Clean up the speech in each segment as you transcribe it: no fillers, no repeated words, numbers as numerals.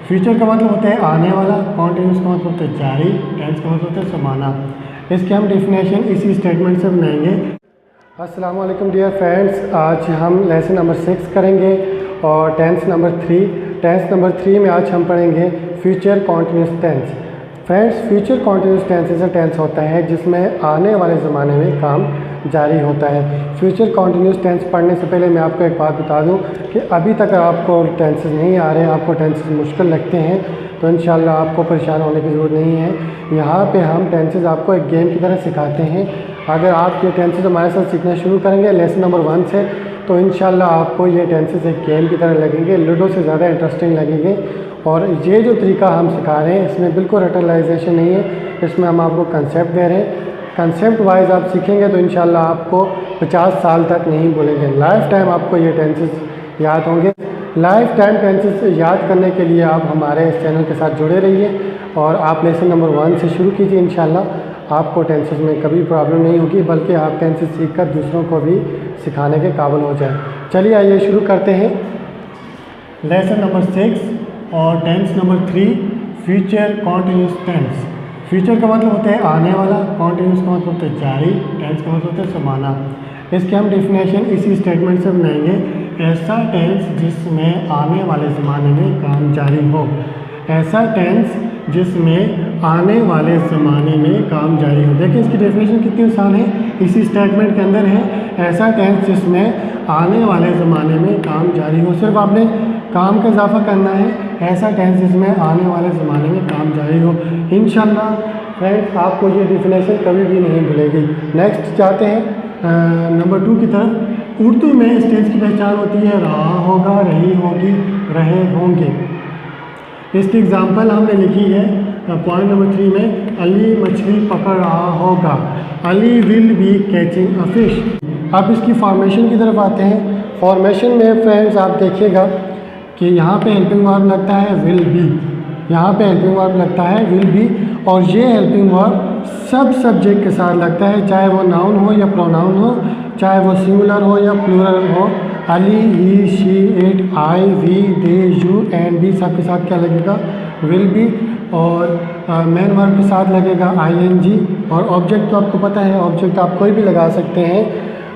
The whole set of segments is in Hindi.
फ्यूचर का मतलब होता है आने वाला, कॉन्टिन्यूस का मतलब होता है जारी, टेंस का मतलब होता है समाना। इसके हम डेफिनेशन इसी स्टेटमेंट से बनाएंगे। अस्सलाम वालेकुम डियर फ्रेंड्स, आज हम लेसन नंबर 6 करेंगे और टेंस नंबर 3। टेंस नंबर 3 में आज हम पढ़ेंगे future continuous tense. Friends, future continuous tense ऐसा टेंस होता है जिसमें आने वाले ज़माने में काम जारी होता है। फ्यूचर कॉन्टिन्यूस टेंस पढ़ने से पहले मैं आपको एक बात बता दूं कि अभी तक आपको टेंसेस नहीं आ रहे हैं, आपको टेंसेस मुश्किल लगते हैं, तो इंशाल्लाह आपको परेशान होने की ज़रूरत नहीं है। यहाँ पे हम टेंसेस आपको एक गेम की तरह सिखाते हैं। अगर आप ये टेंसेस हमारे साथ सीखना शुरू करेंगे लेसन नंबर 1 से, तो इंशाल्लाह आपको ये टेंसेस एक गेम की तरह लगेंगे, लूडो से ज़्यादा इंटरेस्टिंग लगेंगे। और ये जो तरीका हम सिखा रहे हैं इसमें बिल्कुल रटलाइजेशन नहीं है, इसमें हम आपको कंसेप्ट दे रहे हैं। कंसेप्ट वाइज आप सीखेंगे तो इंशाल्लाह आपको 50 साल तक नहीं भूलेंगे, लाइफ टाइम आपको ये टेंसेस याद होंगे। लाइफ टाइम टेंसेस याद करने के लिए आप हमारे इस चैनल के साथ जुड़े रहिए और आप लेसन नंबर 1 से शुरू कीजिए। इंशाल्लाह आपको टेंसेस में कभी प्रॉब्लम नहीं होगी, बल्कि आप टेंसेस सीखकर दूसरों को भी सिखाने के काबिल हो जाए। चलिए आइए शुरू करते हैं। लेसन नंबर 6 और tense number 3, future continuous tense. Future का मतलब होता है आने वाला, कॉन्टिन्यूस का मतलब होता है जारी, टेंस का मतलब होता है समाना। इसके हम डेफिनेशन इसी स्टेटमेंट से बनाएंगे। ऐसा टेंस जिसमें आने वाले ज़माने में काम जारी हो। ऐसा टेंस जिसमें आने वाले ज़माने में काम जारी हो। देखिए इसकी डेफिनेशन कितनी आसान है, इसी स्टेटमेंट के अंदर है। ऐसा टेंस जिसमें आने वाले ज़माने में काम जारी हो, सिर्फ आपने काम का इजाफा करना है। ऐसा टेंस जिसमें आने वाले ज़माने में काम जारी हो। इंशाल्लाह फ्रेंड्स आपको ये डेफिनेशन कभी भी नहीं भूलेगी। नेक्स्ट जाते हैं नंबर 2 की तरफ। उर्दू में इस टेंस की पहचान होती है रहा होगा, रही होगी, रहे होंगे। इसकी एग्जांपल हमने लिखी है पॉइंट नंबर 3 में, अली मछली पकड़ रहा होगा, Ali will B catching a fish. अब इसकी फॉर्मेशन की तरफ आते हैं। फॉर्मेशन में फ्रेंड्स आप देखिएगा कि यहाँ पे हेल्पिंग वर्ब लगता है विल बी, यहाँ पे हेल्पिंग वर्ब लगता है विल बी, और ये हेल्पिंग वर्ब सब सब्जेक्ट के साथ लगता है, चाहे वो नाउन हो या प्रोनाउन हो, चाहे वो सिंगुलर हो या प्लूरल हो। Ali, he, she, it, I, we, they, you and be सब के साथ क्या लगेगा, विल बी। और मेन वर्ब के साथ लगेगा आईएनजी। और ऑब्जेक्ट तो आपको पता है, ऑब्जेक्ट आप कोई भी लगा सकते हैं।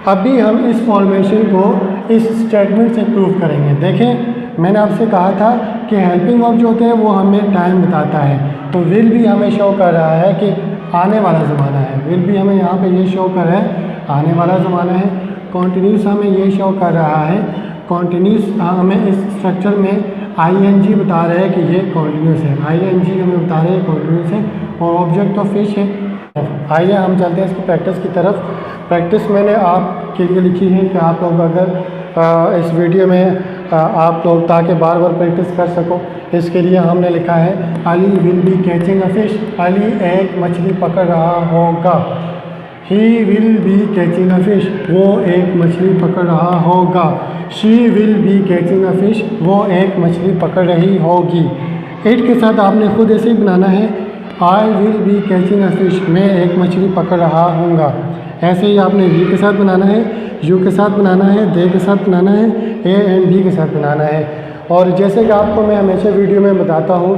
अभी हम इस फॉर्मेशन को इस स्टेटमेंट से प्रूव करेंगे। देखें, मैंने आपसे कहा था कि हेल्पिंग वर्ब जो होते हैं वो हमें टाइम बताता है, तो विल भी हमें शो कर रहा है कि आने वाला ज़माना है। विल भी हमें यहाँ पे ये शो कर रहा है आने वाला ज़माना है। कॉन्टिन्यूस हमें ये शो कर रहा है, कॉन्टिन्यूस हमें इस स्ट्रक्चर में आईएनजी बता रहे हैं कि ये कॉन्टिन्यूस है, आईएनजी हमें बता रहे हैं कॉन्टिन्यूस है, और ऑब्जेक्ट ऑफ फिश है। आइए हम चलते हैं इसकी प्रैक्टिस की तरफ। प्रैक्टिस मैंने आपके लिए लिखी है कि आप लोग अगर इस वीडियो में आप लोग ताकि बार बार प्रैक्टिस कर सको, इसके लिए हमने लिखा है Ali will B catching a fish, Ali एक मछली पकड़ रहा होगा। He will be catching a fish, वो एक मछली पकड़ रहा होगा। She will be catching a fish, वो एक मछली पकड़ रही होगी। इट के साथ आपने खुद ऐसे ही बनाना है, I will be catching a fish, मैं एक मछली पकड़ रहा हूँगा। ऐसे ही आपने वी के साथ बनाना है, यू के साथ बनाना है, दे के साथ बनाना है, ए एंड बी के साथ बनाना है। और जैसे कि आपको मैं हमेशा वीडियो में बताता हूँ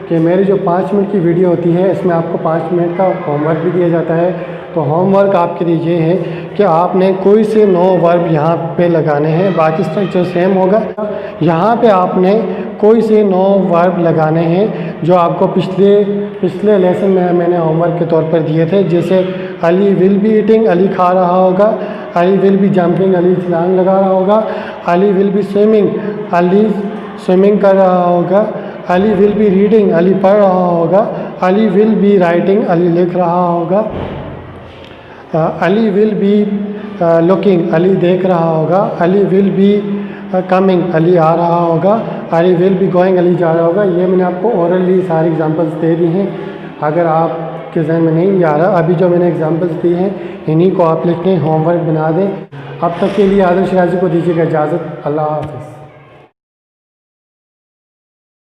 कि मेरी जो 5 मिनट की वीडियो होती है इसमें आपको 5 मिनट का होमवर्क भी दिया जाता है। तो होमवर्क आपके लिए ये है कि आपने कोई से 9 वर्ब यहाँ पे लगाने हैं, बाकी स्ट्रक्चर सेम होगा। यहाँ पे आपने कोई से 9 वर्ब लगाने हैं जो आपको पिछले लेसन में मैंने होमवर्क के तौर पर दिए थे। जैसे Ali will be eating, Ali खा रहा होगा, Ali will be jumping, Ali छलांग लगा रहा होगा, Ali will be swimming, Ali swimming कर रहा होगा, Ali will be reading, Ali पढ़ रहा होगा, Ali will be writing, Ali लिख रहा होगा, Ali will be looking, Ali देख रहा होगा, Ali will be coming, Ali आ रहा होगा, Ali will be going, Ali जा रहा होगा। ये मैंने आपको ओरली सारी एग्जांपल्स दे दी हैं। अगर आपके जहन में नहीं आ रहा, अभी जो मैंने एग्जांपल्स दी हैं इन्हीं को आप लिख लें, होमवर्क बना दें। अब तक के लिए आदिल शिराजी को दीजिएगा इजाज़त। अल्लाह हाफ़िज़।